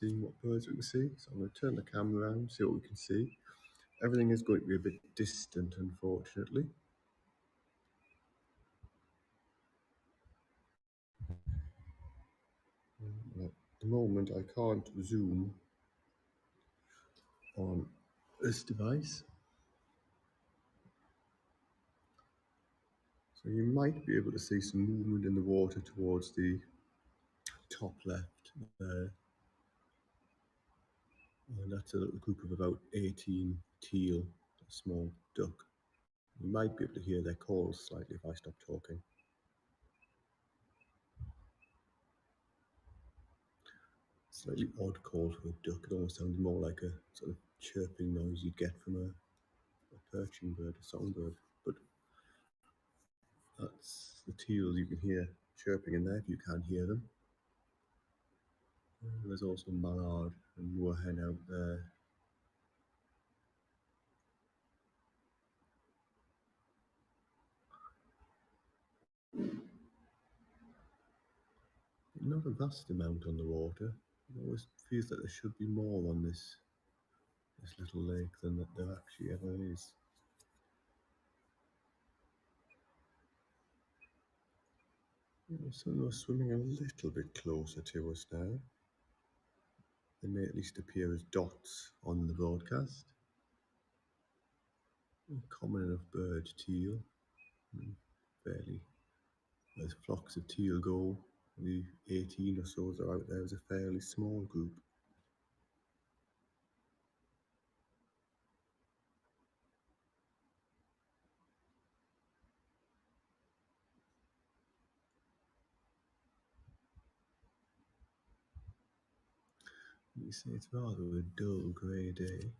seeing what birds we can see. So I'm going to turn the camera around, see what we can see. Everything is going to be a bit distant, unfortunately. At the moment, I can't zoom on this device. So you might be able to see some movement in the water towards the top left there. And that's a little group of about 18 teal, a small duck. You might be able to hear their calls slightly if I stop talking. Slightly odd call for a duck. It almost sounds more like a sort of chirping noise you'd get from a perching bird, a songbird. But that's the teals you can hear chirping in there if you can't hear them. There's also mallard and moorhen out there. Not a vast amount on the water. It always feels like there should be more on this little lake than that there actually ever is. Some are swimming a little bit closer to us now. They may at least appear as dots on the broadcast. Common enough bird, teal. Fairly, as flocks of teal go, the 18 or so that are out there is a fairly small group. You see, it's rather a dull grey day.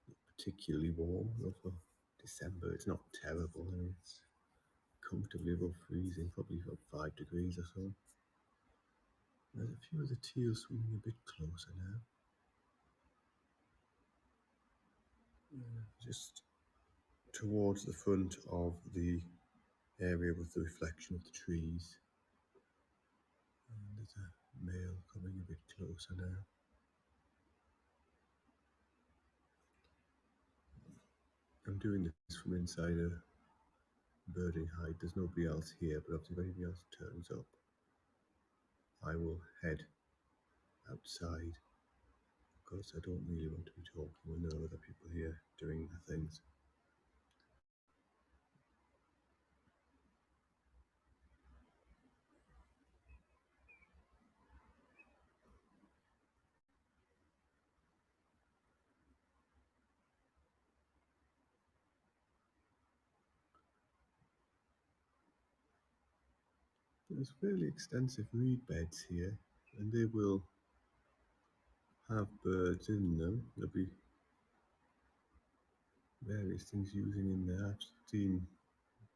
Not particularly warm, though for December it's not terrible. I mean, it's comfortably above freezing, probably about 5 degrees or so. There's a few of the teal swimming a bit closer now. Just towards the front of the area with the reflection of the trees. And there's a male coming a bit closer now. I'm doing this from inside a birding hide. There's nobody else here, but obviously if anybody else turns up, I will head outside because I don't really want to be talking when there are other people here doing the things. There's fairly extensive reed beds here, and they will have birds in them. There'll be various things using in there. I've seen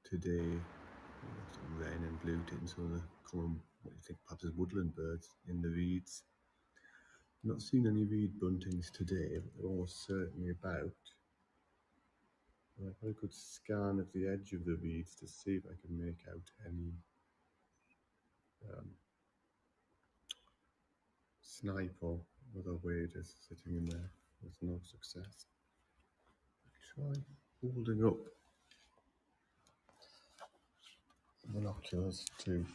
today wren and blue tits, some of the common, what you think perhaps as woodland birds in the reeds. I've not seen any reed buntings today, but they're almost certainly about. I've had a good scan of the edge of the reeds to see if I can make out any snipe or other waders sitting in there. With no success. Try holding up binoculars to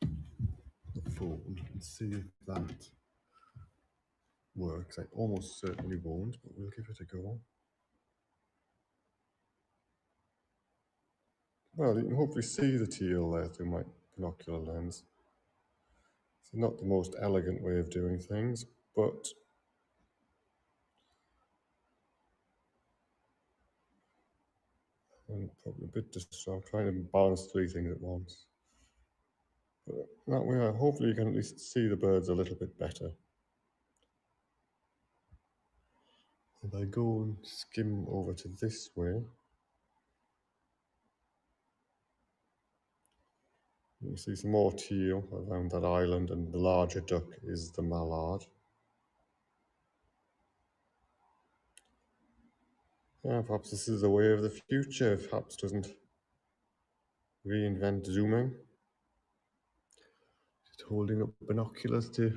the phone and see if that works. I almost certainly won't, but we'll give it a go. Well, you can hopefully see the teal there through my binocular lens. It's not the most elegant way of doing things, but I'm probably a bit distracted. I'm trying to balance 3 things at once. But that way, hopefully you can at least see the birds a little bit better. If I go and skim over to this way, you see some more teal around that island, and the larger duck is the mallard. Yeah, perhaps this is the way of the future if Haps doesn't reinvent zooming. Just holding up binoculars to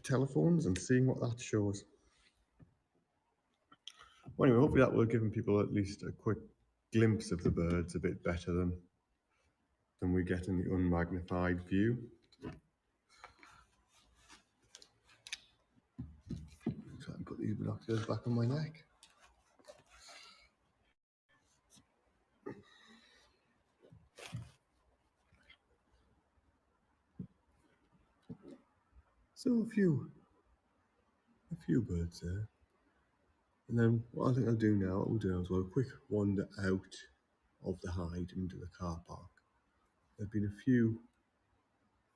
telephones and seeing what that shows. Well, anyway, hopefully that will have given people at least a quick glimpse of the birds a bit better than we get in the unmagnified view. Try and put these binoculars back on my neck. So a few birds there. And then what I think I'll do now, what we'll do now is we'll have a quick wander out of the hide into the car park. There have been a few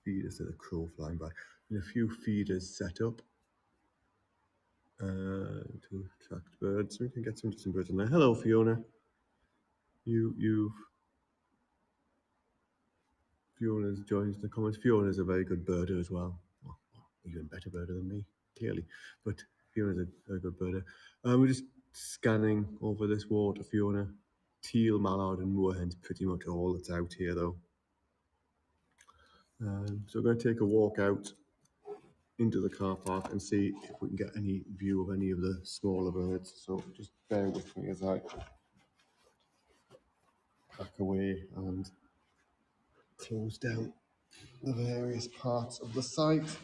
feeders, there's a crow flying by, and a few feeders set up to attract birds. So we can get some interesting birds in there. Hello, Fiona. Fiona's joined the comments. Fiona's a very good birder as well. Even better birder than me, clearly. But Fiona's a very good birder. We're just scanning over this water, Fiona. Teal, mallard, and moorhen's pretty much all that's out here, though. So we're going to take a walk out into the car park and see if we can get any view of any of the smaller birds. So just bear with me as I pack away and close down the various parts of the site.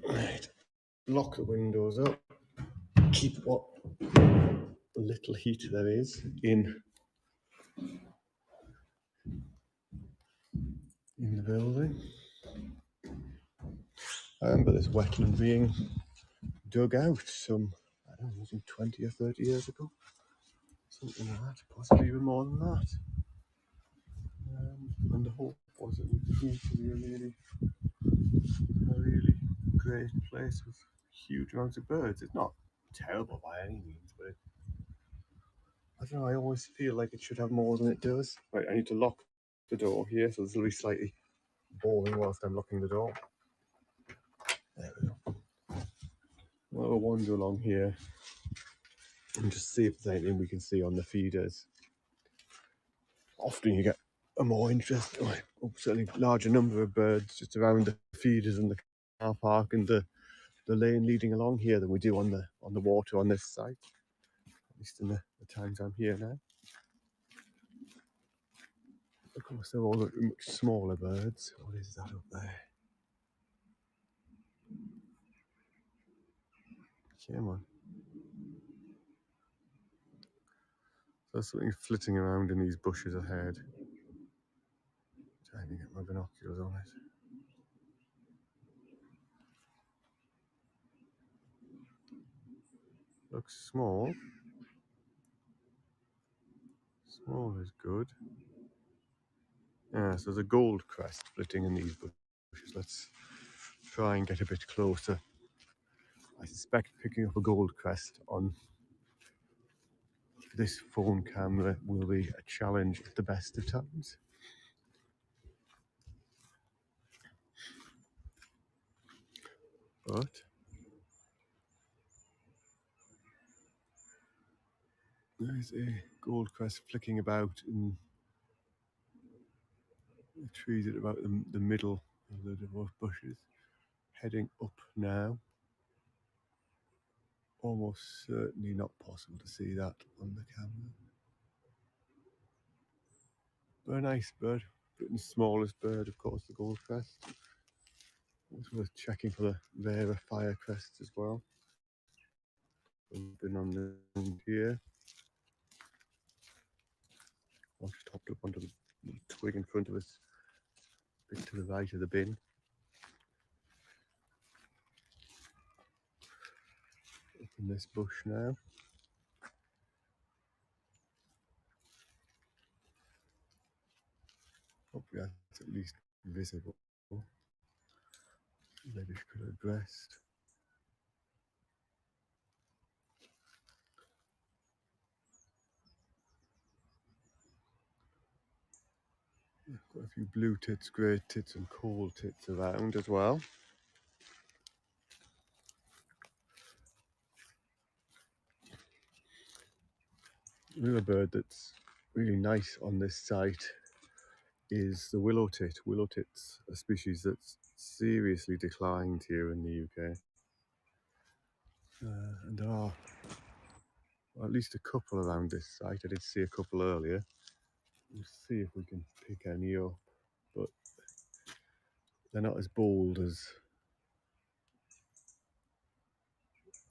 Right, lock the windows up, keep what little heat there is in the building. I remember this wetland being dug out some, I don't know, 20 or 30 years ago. Something like that, possibly even more than that. And the hope was it would prove to be a really great place with huge amounts of birds. It's not terrible by any means, but I don't know, I always feel like it should have more than it does. Right, I need to lock the door here, so this will be slightly boring whilst I'm locking the door. There we go. We'll wander along here and just see if there's anything we can see on the feeders. Often you get a more interesting, certainly larger number of birds just around the feeders and the car park and the lane leading along here than we do on the water on this site. At least in the times I'm here now. Of course, they're all much smaller birds. What is that up there? Come on. There's something flitting around in these bushes ahead. Trying to get my binoculars on it. Looks small. Small is good. Yeah, so there's a gold crest flitting in these bushes. Let's try and get a bit closer. I suspect picking up a gold crest on this phone camera will be a challenge at the best of times. But there's a gold crest flicking about in the trees at about the middle of the dwarf bushes, heading up now. Almost certainly not possible to see that on the camera. But a nice bird, Britain's smallest bird, of course, the gold crest. It's worth checking for the rarer fire crests as well. We've been on the ground here. I just hopped up onto the twig in front of us, a bit to the right of the bin. Up in this bush now. Hopefully that's at least visible. Reddish coloured breast. Got a few blue tits, grey tits and coal tits around as well. Another bird that's really nice on this site is the willow tit. Willow tit's a species that's seriously declined here in the UK. And there are at least a couple around this site. I did see a couple earlier. We'll see if we can pick any up, but they're not as bold as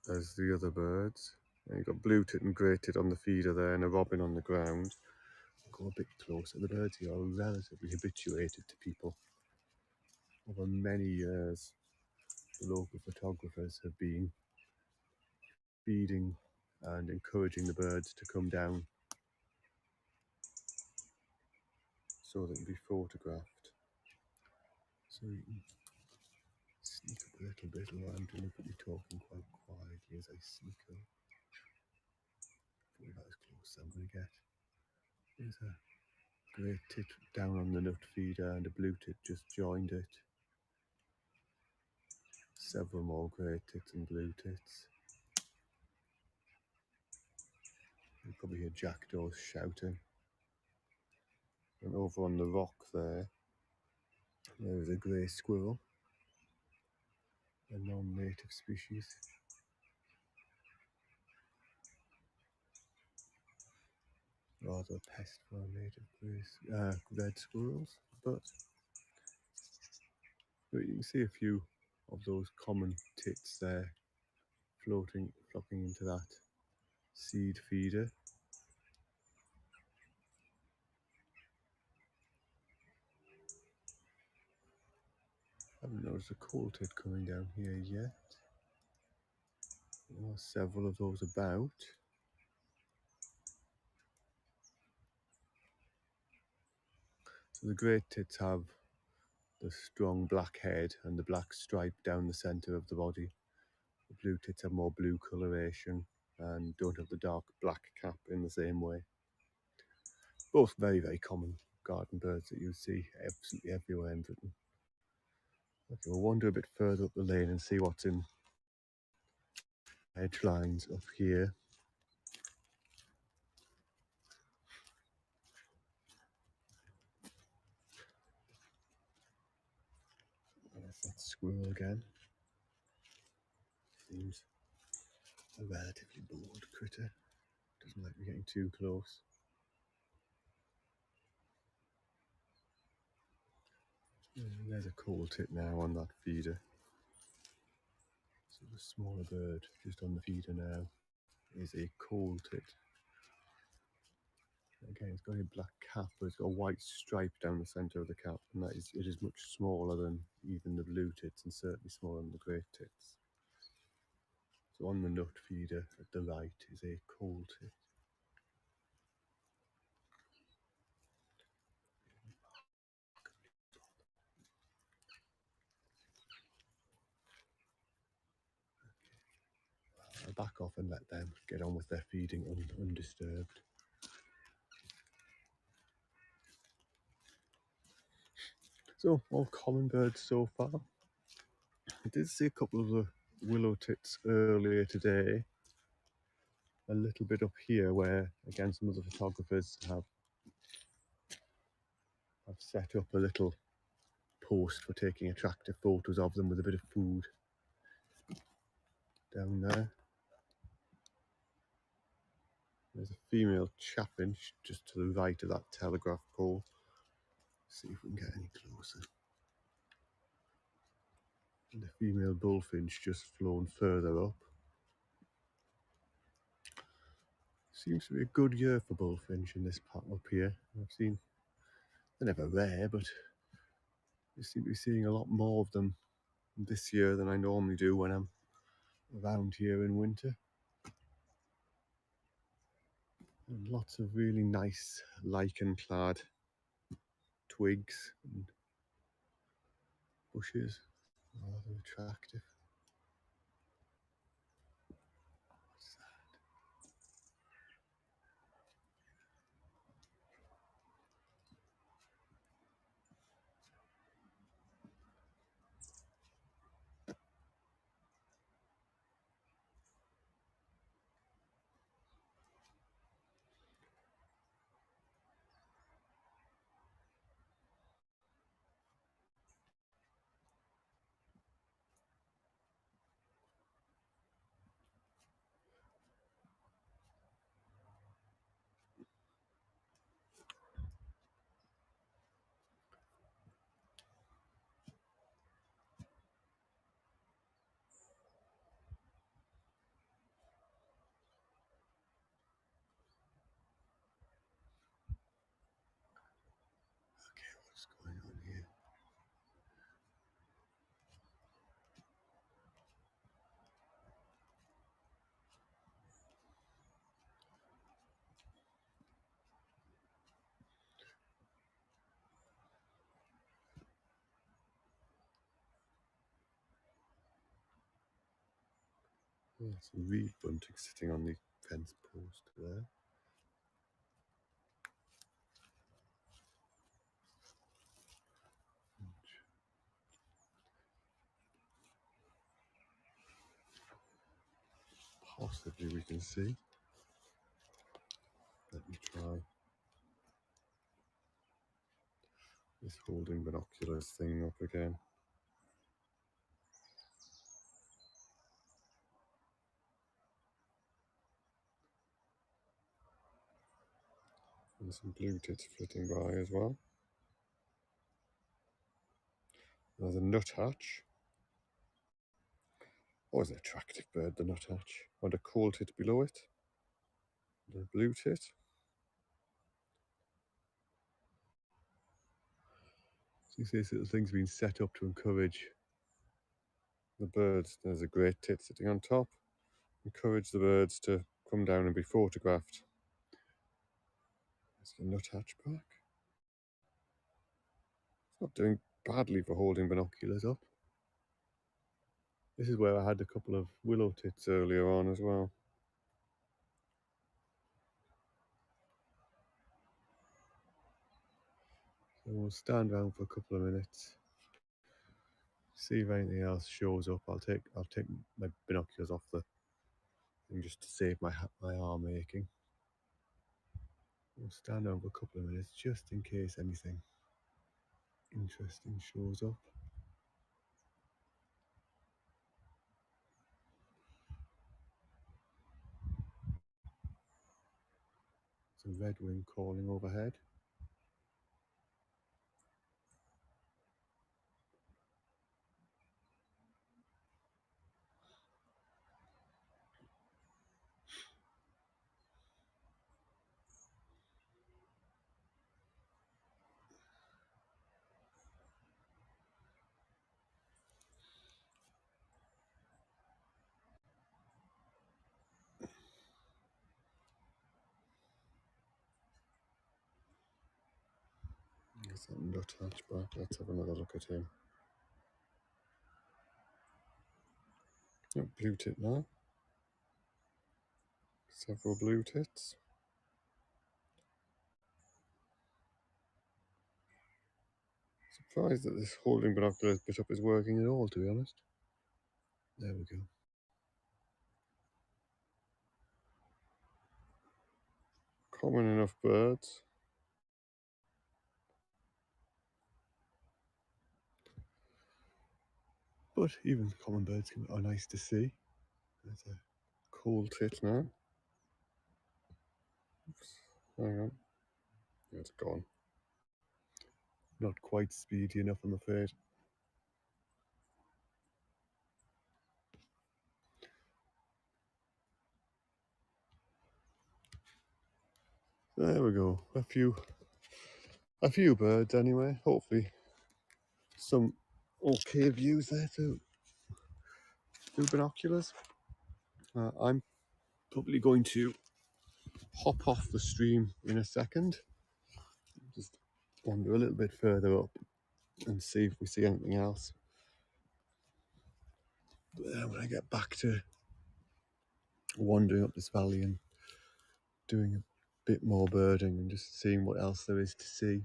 the other birds. And you've got blue tit and grey tit on the feeder there, and a robin on the ground. Go a bit closer. The birds here are relatively habituated to people. Over many years, the local photographers have been feeding and encouraging the birds to come down so they can be photographed. So you can sneak up a little bit around and look at me talking quite quietly as I sneak up. Probably about as close as I'm going to get. There's a grey tit down on the nut feeder and a blue tit just joined it. Several more grey tits and blue tits. You probably hear jackdaws shouting. And over on the rock there is a grey squirrel, a non-native species. Rather a pest for our native red squirrels, but you can see a few of those common tits there flocking into that seed feeder. I haven't noticed a coal tit coming down here yet. There are several of those about. So the grey tits have the strong black head and the black stripe down the centre of the body. The blue tits have more blue coloration and don't have the dark black cap in the same way. Both very, very common garden birds that you see absolutely everywhere in Britain. Okay, we'll wander a bit further up the lane and see what's in hedge lines up here. There's that squirrel again. Seems a relatively bold critter. Doesn't like me getting too close. There's a coal tit now on that feeder. So the smaller bird just on the feeder now is a coal tit. Again, it's got a black cap, but it's got a white stripe down the centre of the cap, and it is much smaller than even the blue tits, and certainly smaller than the grey tits. So on the nut feeder at the right is a coal tit. I'll back off and let them get on with their feeding undisturbed. So, all common birds so far. I did see a couple of the willow tits earlier today. A little bit up here where, again, some of the photographers have set up a little post for taking attractive photos of them with a bit of food down there. There's a female chaffinch just to the right of that telegraph pole. See if we can get any closer. And the female bullfinch just flown further up. Seems to be a good year for bullfinch in this part up here. I've seen, they're never rare, but I seem to be seeing a lot more of them this year than I normally do when I'm around here in winter. And lots of really nice lichen-clad twigs and bushes, rather attractive. What's that? Yeah, some reed bunting sitting on the fence post there. Possibly we can see. Let me try this holding binoculars thing up again. And some blue tits flitting by as well. There's a nuthatch. Always an attractive bird, the nuthatch. And a coal tit below it. The blue tit. So you see this little thing's been set up to encourage the birds. There's a great tit sitting on top. Encourage the birds to come down and be photographed. There's the nuthatch back. It's not doing badly for holding binoculars up. This is where I had a couple of willow tits earlier on as well. So we'll stand around for a couple of minutes, see if anything else shows up. I'll take my binoculars off the thing just to save my arm aching. We'll stand around for a couple of minutes just in case anything interesting shows up. Some redwing calling overhead. There's that nuthatch back. Let's have another look at him. Oh, blue tit now. Several blue tits. Surprised that this holding binoculars bit up is working at all, to be honest. There we go. Common enough birds. But even common birds are nice to see. There's a coal tit now. Oops. Hang on. It's gone. Not quite speedy enough, I'm afraid. There we go. A few birds anyway. Hopefully some okay views there through binoculars. I'm probably going to hop off the stream in a second. Just wander a little bit further up and see if we see anything else. But then when I get back to wandering up this valley and doing a bit more birding and just seeing what else there is to see.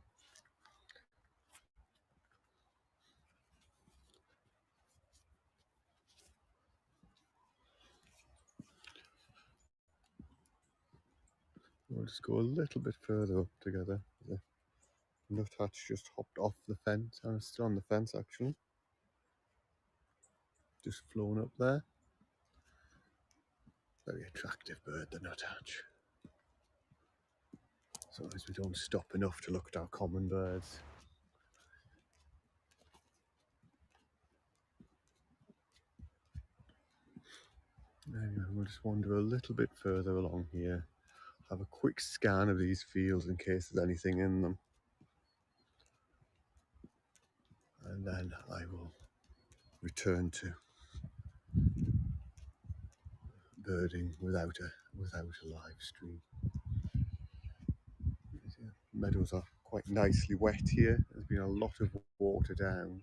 We'll just go a little bit further up together. The nuthatch just hopped off the fence. I'm still on the fence actually. Just flown up there. Very attractive bird, the nuthatch. As long as we don't stop enough to look at our common birds. Anyway, we'll just wander a little bit further along here. Have a quick scan of these fields in case there's anything in them. And then I will return to birding without a live stream. Meadows are quite nicely wet here. There's been a lot of water down.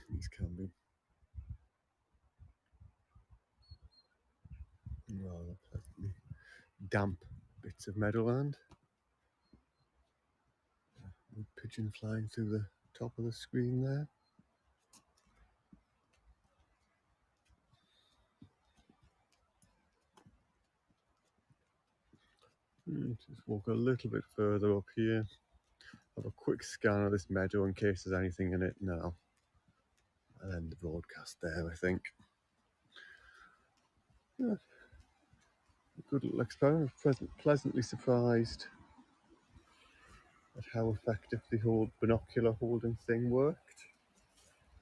These can be. rather pleasantly damp bits of meadowland. A pigeon flying through the top of the screen there. Just walk a little bit further up here. Have a quick scan of this meadow in case there's anything in it now. And end the broadcast there, I think. Yeah, a good little experiment. Pleasantly surprised at how effective the whole binocular holding thing worked.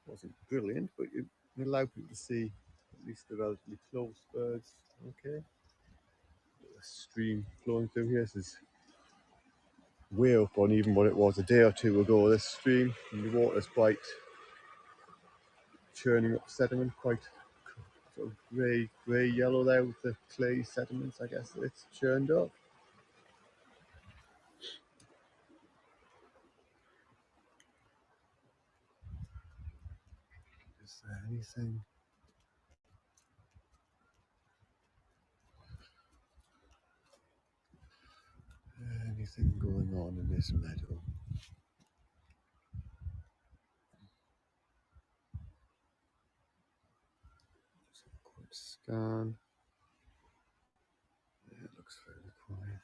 Wasn't brilliant, but it allowed people to see at least the relatively close birds. Okay. A stream flowing through here. This is way up on even what it was a day or two ago. This stream, and the water's quite churning up sediment, quite sort of grey yellow there with the clay sediments, I guess, that it's churned up. Is there anything going on in this meadow? Just a quick scan. Yeah, it looks fairly quiet.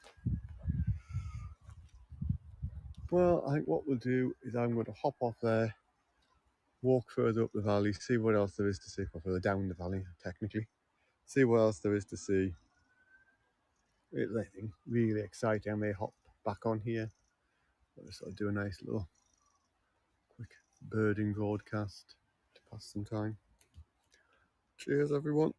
Well, I think what we'll do is I'm going to hop off there, walk further up the valley, see what else there is to see, or further down the valley, technically. See what else there is to see. It's anything really exciting. I may hop back on here. I'll just sort of do a nice little quick birding broadcast to pass some time. Cheers, everyone.